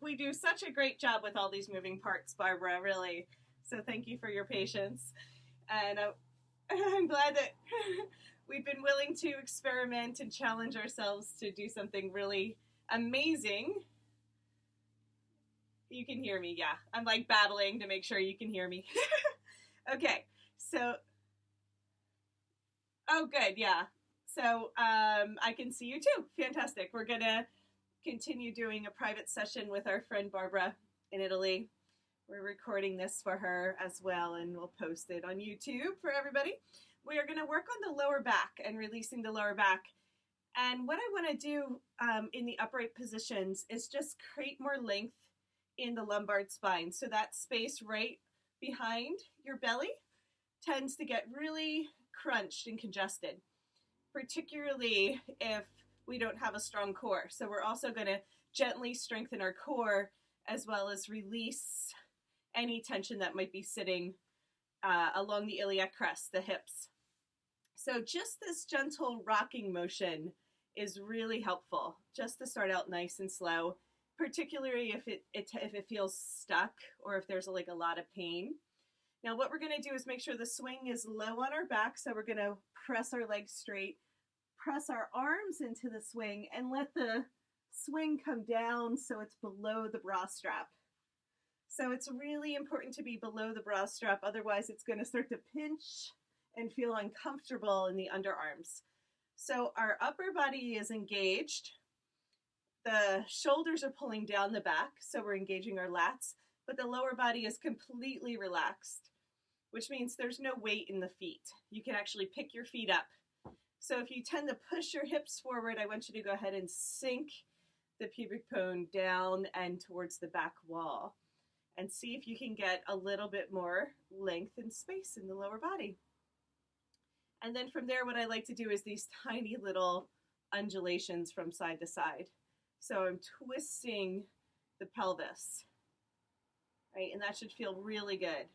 we do such a great job with all these moving parts, Barbara, really. So thank you for your patience. And I'm glad that we've been willing to experiment and challenge ourselves to do something really amazing. You can hear me, yeah. I'm like babbling to make sure you can hear me. Okay, so, oh good, yeah. So I can see you too. Fantastic. We're gonna continue doing a private session with our friend Barbara in Italy. We're recording this for her as well, and we'll post it on YouTube for everybody. We are going to work on the lower back and releasing the lower back. And what I want to do in the upright positions is just create more length in the lumbar spine. So that space right behind your belly tends to get really crunched and congested, particularly if we don't have a strong core. So we're also going to gently strengthen our core as well as release any tension that might be sitting along the iliac crest, the hips. So just this gentle rocking motion is really helpful, just to start out nice and slow, particularly if it feels stuck or if there's like a lot of pain. Now what we're going to do is make sure the swing is low on our back, so we're going to press our legs straight, press our arms into the swing, and let the swing come down so it's below the bra strap. So it's really important to be below the bra strap, otherwise it's going to start to pinch and feel uncomfortable in the underarms. So our upper body is engaged. The shoulders are pulling down the back, so we're engaging our lats, but the lower body is completely relaxed, which means there's no weight in the feet. You can actually pick your feet up. So if you tend to push your hips forward, I want you to go ahead and sink the pubic bone down and towards the back wall. And see if you can get a little bit more length and space in the lower body. And then from there, what I like to do is these tiny little undulations from side to side. So I'm twisting the pelvis, right? And that should feel really good.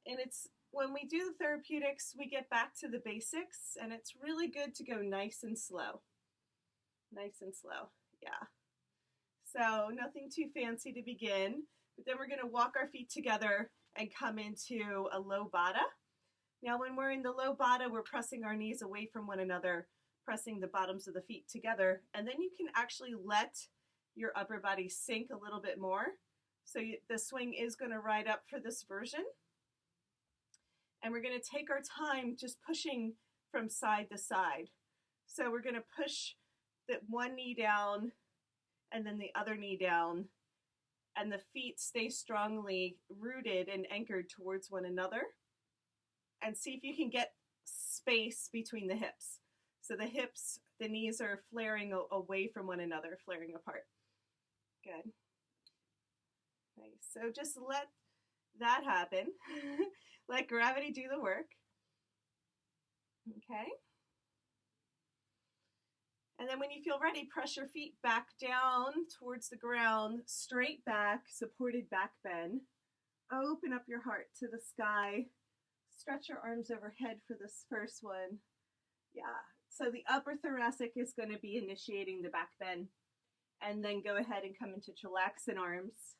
And it's when we do the therapeutics, we get back to the basics, and it's really good to go nice and slow. Nice and slow, yeah. So nothing too fancy to begin. But then we're going to walk our feet together and come into a low baddha. Now when we're in the low baddha, we're pressing our knees away from one another, pressing the bottoms of the feet together. And then you can actually let your upper body sink a little bit more. So the swing is going to ride up for this version. And we're going to take our time just pushing from side to side. So we're going to push the one knee down and then the other knee down. And the feet stay strongly rooted and anchored towards one another. And see if you can get space between the hips. So the hips, the knees are flaring away from one another, flaring apart. Good. Nice. So just let that happen. Let gravity do the work. Okay. And then when you feel ready, press your feet back down towards the ground, straight back, supported back bend. Open up your heart to the sky. Stretch your arms overhead for this first one. Yeah. So the upper thoracic is going to be initiating the back bend. And then go ahead and come into chilaxin arms.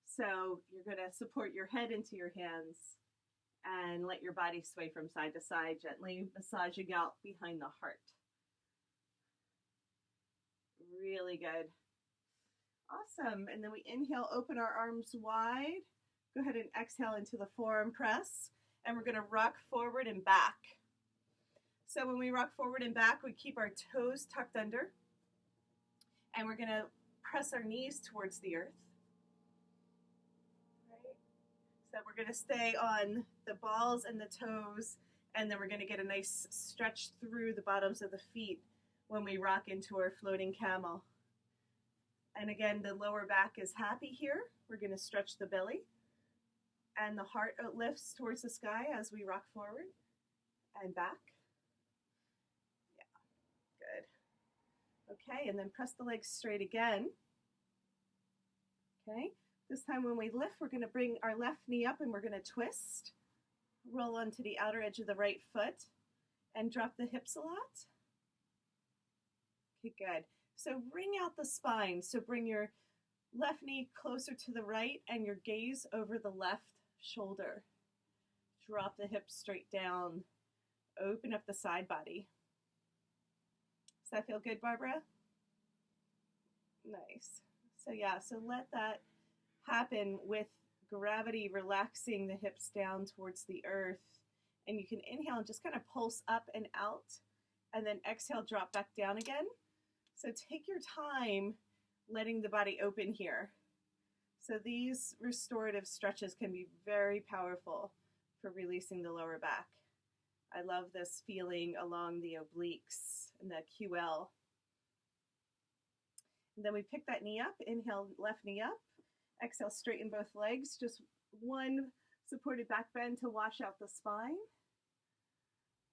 So you're going to support your head into your hands and let your body sway from side to side, gently massaging out behind the heart. Really good. Awesome. And then we inhale, open our arms wide. Go ahead and exhale into the forearm press. And we're going to rock forward and back. So when we rock forward and back, we keep our toes tucked under. And we're going to press our knees towards the earth. Right? So we're going to stay on the balls and the toes. And then we're going to get a nice stretch through the bottoms of the feet when we rock into our floating camel. And again, the lower back is happy here. We're going to stretch the belly. And the heart lifts towards the sky as we rock forward and back. Yeah, good. Okay, and then press the legs straight again. Okay, this time when we lift, we're going to bring our left knee up and we're going to twist. Roll onto the outer edge of the right foot and drop the hips a lot. Okay, good. So bring out the spine. So bring your left knee closer to the right and your gaze over the left shoulder. Drop the hips straight down. Open up the side body. Does that feel good, Barbara? Nice. So yeah, so let that happen with gravity relaxing the hips down towards the earth. And you can inhale and just kind of pulse up and out, and then exhale, drop back down again. So take your time letting the body open here. So these restorative stretches can be very powerful for releasing the lower back. I love this feeling along the obliques and the QL. And then we pick that knee up, inhale, left knee up, exhale, straighten both legs, just one supported back bend to wash out the spine.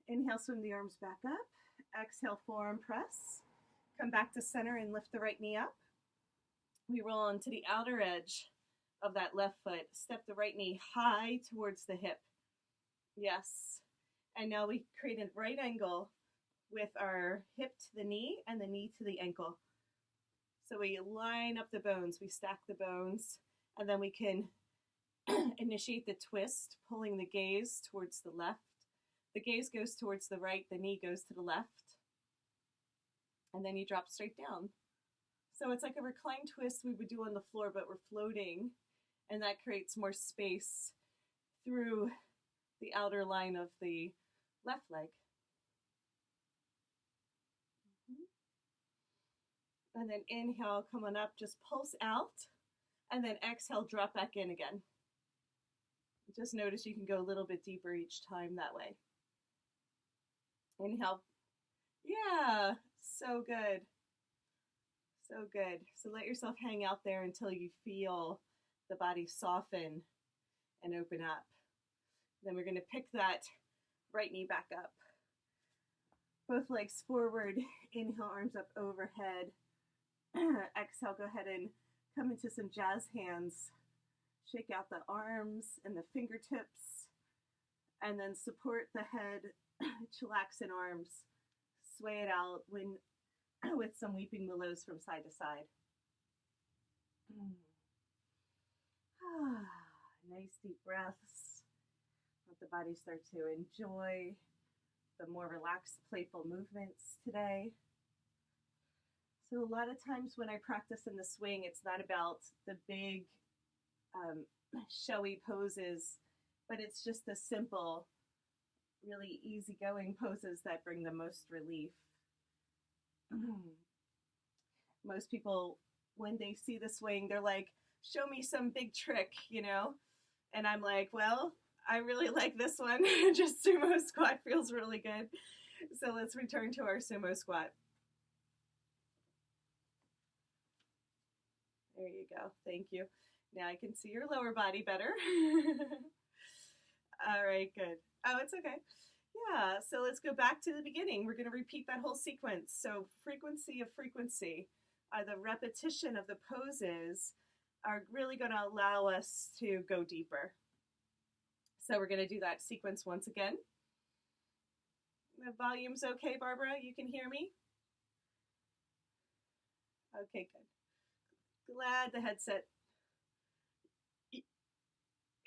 Inhale, swing the arms back up, exhale, forearm press, come back to center and lift the right knee up. We roll onto the outer edge of that left foot, step the right knee high towards the hip. Yes. And now we create a right angle with our hip to the knee and the knee to the ankle. So we line up the bones, we stack the bones, and then we can initiate the twist, pulling the gaze towards the left. The gaze goes towards the right, the knee goes to the left, and then you drop straight down. So it's like a recline twist we would do on the floor, but we're floating, and that creates more space through the outer line of the left leg. And then inhale, come on up, just pulse out, and then exhale, drop back in again. Just notice you can go a little bit deeper each time that way. Inhale. Yeah, so good. So good. So let yourself hang out there until you feel the body soften and open up. Then we're going to pick that right knee back up. Both legs forward. Inhale, arms up overhead. Exhale, go ahead and come into some jazz hands. Shake out the arms and the fingertips. And then support the head, chillax in arms. Sway it out with some weeping willows from side to side. Nice deep breaths. Let the body start to enjoy the more relaxed, playful movements today. So a lot of times when I practice in the swing, it's not about the big, showy poses, but it's just the simple, really easygoing poses that bring the most relief. Most people, when they see the swing, they're like, show me some big trick, you know? And I'm like, well, I really like this one. Just sumo squat feels really good. So let's return to our sumo squat. There you go. Thank you. Now I can see your lower body better. All right, good. Oh, it's okay. Yeah, so let's go back to the beginning. We're going to repeat that whole sequence. So frequency of frequency, the repetition of the poses are really going to allow us to go deeper. So we're going to do that sequence once again. The volume's okay, Barbara? You can hear me? Okay, good. Glad the headset.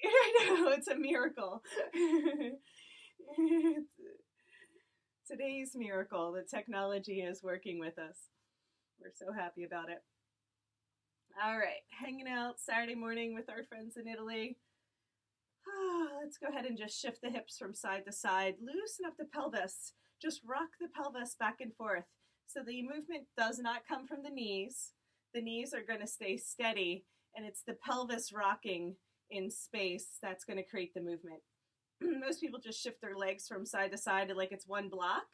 I know, it's a miracle. Today's miracle, the technology is working with us. We're so happy about it. All right, hanging out Saturday morning with our friends in Italy. Let's go ahead and just shift the hips from side to side. Loosen up the pelvis. Just rock the pelvis back and forth. So the movement does not come from the knees. The knees are going to stay steady, and it's the pelvis rocking in space that's going to create the movement. Most people just shift their legs from side to side like it's one block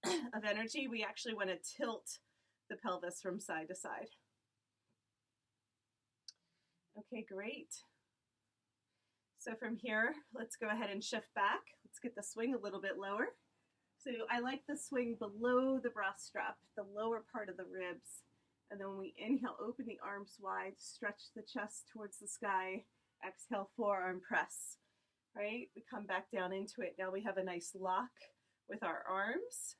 of energy. We actually want to tilt the pelvis from side to side. Okay, great. So from here, let's go ahead and shift back. Let's get the swing a little bit lower. So I like the swing below the bra strap, the lower part of the ribs. And then when we inhale, open the arms wide, stretch the chest towards the sky. Exhale, forearm press. Right? We come back down into it. Now we have a nice lock with our arms.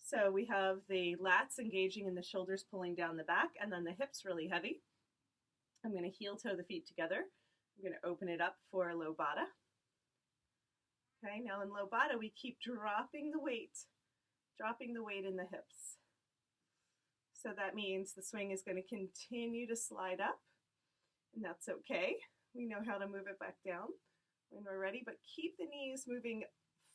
So we have the lats engaging and the shoulders pulling down the back, and then the hips really heavy. I'm going to heel toe the feet together. I'm going to open it up for Lobata. Okay, now in Lobata, we keep dropping the weight in the hips. So that means the swing is going to continue to slide up, and that's okay. We know how to move it back down when we're ready, but keep the knees moving,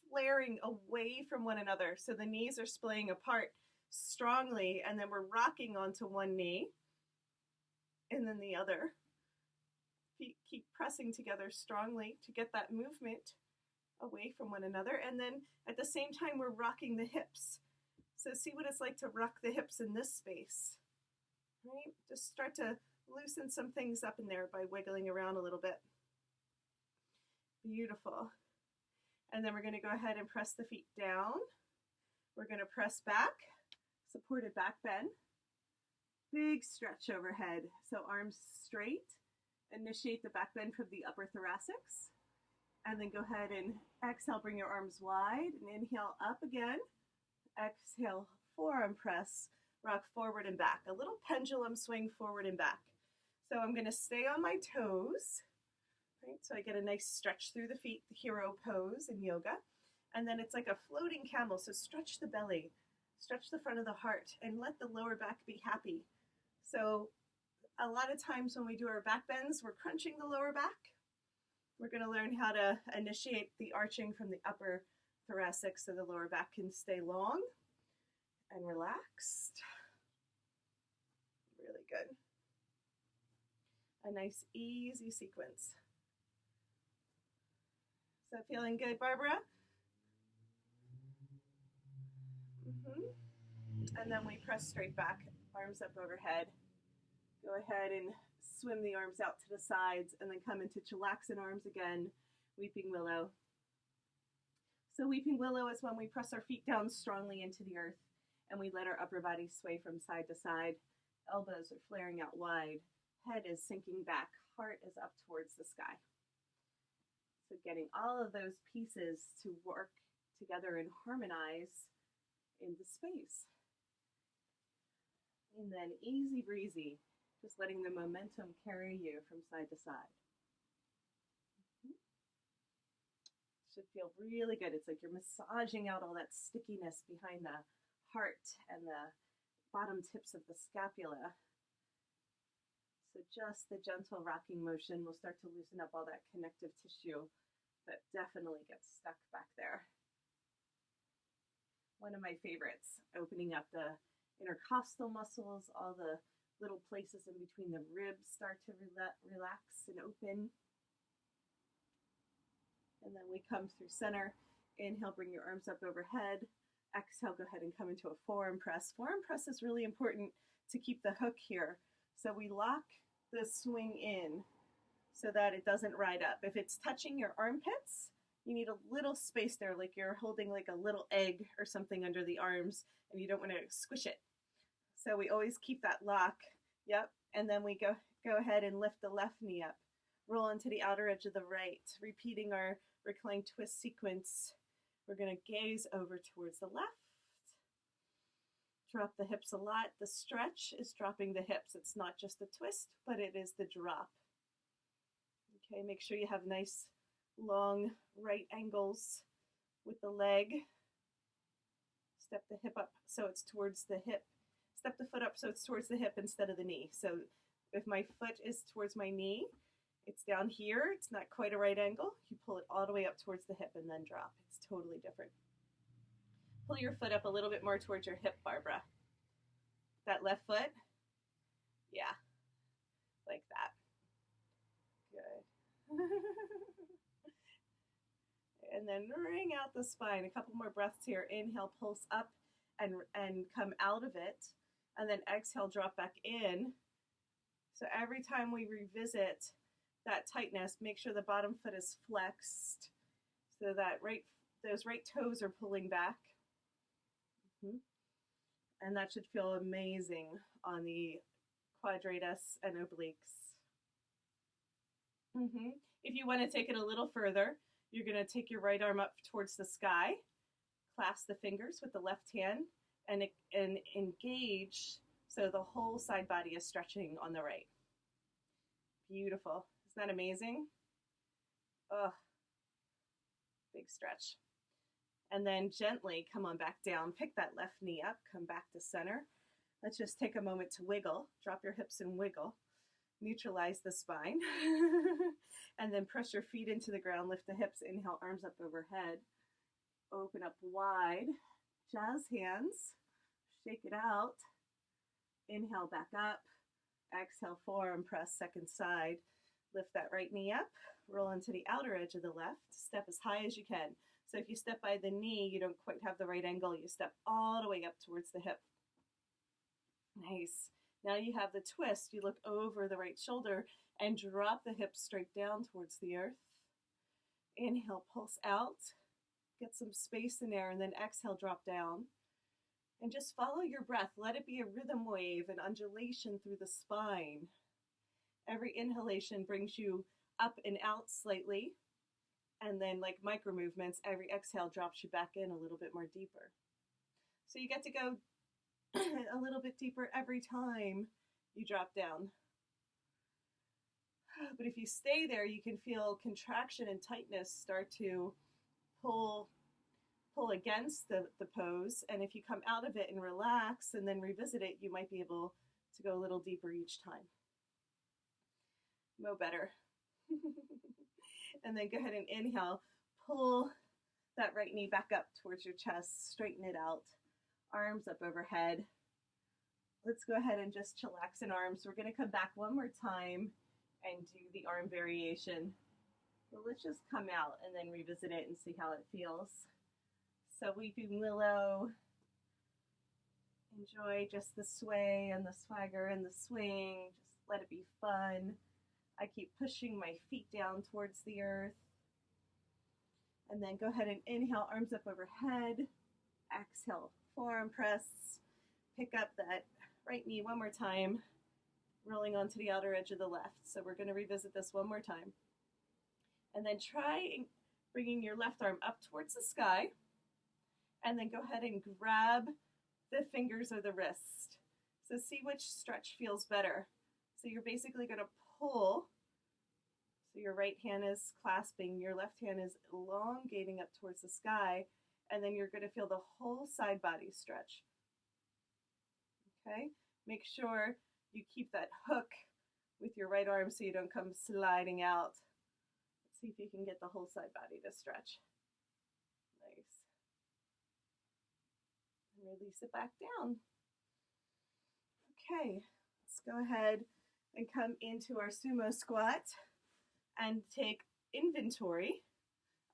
flaring away from one another. So the knees are splaying apart strongly, and then we're rocking onto one knee and then the other. Feet keep pressing together strongly to get that movement away from one another. And then at the same time, we're rocking the hips. So see what it's like to rock the hips in this space, right? Just start to loosen some things up in there by wiggling around a little bit. Beautiful. And then we're going to go ahead and press the feet down. We're going to press back, supported back bend. Big stretch overhead. So arms straight. Initiate the back bend from the upper thoracics. And then go ahead and exhale, bring your arms wide, and inhale up again. Exhale, forearm press, rock forward and back. A little pendulum swing forward and back. So I'm going to stay on my toes, right? So I get a nice stretch through the feet, the hero pose in yoga. And then it's like a floating camel. So stretch the belly, stretch the front of the heart, and let the lower back be happy. So a lot of times when we do our back bends, we're crunching the lower back. We're going to learn how to initiate the arching from the upper thoracic so the lower back can stay long and relaxed. Really good. A nice easy sequence. Is that feeling good, Barbara? And then we press straight back, arms up overhead. Go ahead and swim the arms out to the sides and then come into chillaxin arms again, weeping willow. So weeping willow is when we press our feet down strongly into the earth and we let our upper body sway from side to side. Elbows are flaring out wide. Head is sinking back. Heart is up towards the sky. So getting all of those pieces to work together and harmonize in the space. And then easy breezy, just letting the momentum carry you from side to side. Should feel really good. It's like you're massaging out all that stickiness behind the heart and the bottom tips of the scapula. So just the gentle rocking motion will start to loosen up all that connective tissue that definitely gets stuck back there. One of my favorites, opening up the intercostal muscles, all the little places in between the ribs start to relax and open. And then we come through center. Inhale, bring your arms up overhead. Exhale, go ahead and come into a forearm press. Forearm press is really important to keep the hook here. So we lock the swing in so that it doesn't ride up. If it's touching your armpits, you need a little space there, like you're holding like a little egg or something under the arms and you don't want to squish it. So we always keep that lock. Yep. And then we go ahead and lift the left knee up. Roll into the outer edge of the right, repeating our reclined twist sequence. We're going to gaze over towards the left. Drop the hips a lot. The stretch is dropping the hips. It's not just a twist, but it is the drop. Okay, make sure you have nice long right angles with the leg. Step the hip up so it's towards the hip. Step the foot up so it's towards the hip instead of the knee. So if my foot is towards my knee, it's down here. It's not quite a right angle. You pull it all the way up towards the hip and then drop. It's totally different. Pull your foot up a little bit more towards your hip, Barbara. That left foot. Yeah, like that. Good. And then wring out the spine. A couple more breaths here. Inhale, pulse up and come out of it. And then exhale, drop back in. So every time we revisit that tightness, make sure the bottom foot is flexed so that those right toes are pulling back. And that should feel amazing on the quadratus and obliques. If you want to take it a little further, you're going to take your right arm up towards the sky, clasp the fingers with the left hand, and engage so the whole side body is stretching on the right. Beautiful. Isn't that amazing? Oh, big stretch. And then gently come on back down. Pick that left knee up. Come back to center. Let's just take a moment to wiggle. Drop your hips and wiggle. Neutralize the spine. And then press your feet into the ground. Lift the hips. Inhale, arms up overhead. Open up wide. Jazz hands. Shake it out. Inhale, back up. Exhale, forearm press, second side. Lift that right knee up. Roll into the outer edge of the left. Step as high as you can. So if you step by the knee, you don't quite have the right angle. You step all the way up towards the hip. Nice. Now you have the twist. You look over the right shoulder and drop the hips straight down towards the earth. Inhale, pulse out. Get some space in there, and then exhale, drop down. And just follow your breath. Let it be a rhythm wave, an undulation through the spine. Every inhalation brings you up and out slightly. And then, like micro movements, every exhale drops you back in a little bit more deeper. So you get to go a little bit deeper every time you drop down. But if you stay there, you can feel contraction and tightness start to pull against the pose. And if you come out of it and relax and then revisit it, you might be able to go a little deeper each time. Mo better. And then go ahead and inhale. Pull that right knee back up towards your chest. Straighten it out. Arms up overhead. Let's go ahead and just chillax in arms. We're going to come back one more time and do the arm variation. But let's just come out and then revisit it and see how it feels. So weeping willow. Enjoy just the sway and the swagger and the swing. Just let it be fun. I keep pushing my feet down towards the earth. And then go ahead and inhale, arms up overhead. Exhale, forearm press. Pick up that right knee one more time, rolling onto the outer edge of the left. So we're going to revisit this one more time. And then try bringing your left arm up towards the sky. And then go ahead and grab the fingers or the wrist. So see which stretch feels better. So you're basically going to pull. So your right hand is clasping, your left hand is elongating up towards the sky, and then you're going to feel the whole side body stretch. Okay? Make sure you keep that hook with your right arm so you don't come sliding out. Let's see if you can get the whole side body to stretch. Nice. And release it back down. Okay, let's go ahead and come into our sumo squat and take inventory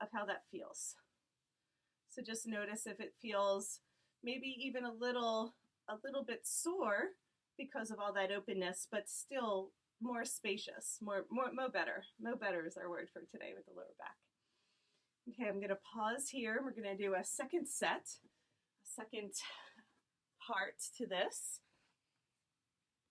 of how that feels. So just notice if it feels maybe even a little bit sore because of all that openness, but still more spacious, more better. Mo better is our word for today with the lower back. Okay, I'm gonna pause here. We're gonna do a second set, a second part to this.